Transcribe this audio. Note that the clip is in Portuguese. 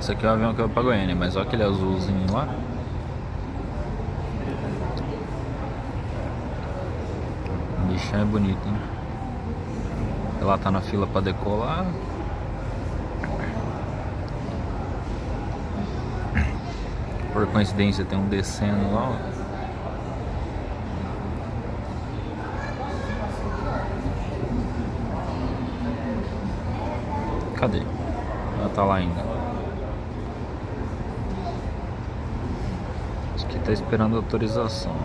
Esse aqui é o avião que vai pra Goiânia, mas olha aquele azulzinho lá. O bichão é bonito, hein? Ela tá na fila pra decolar. Por coincidência tem um descendo lá, ó. Cadê? Ela tá lá ainda. Isso aqui tá esperando autorização.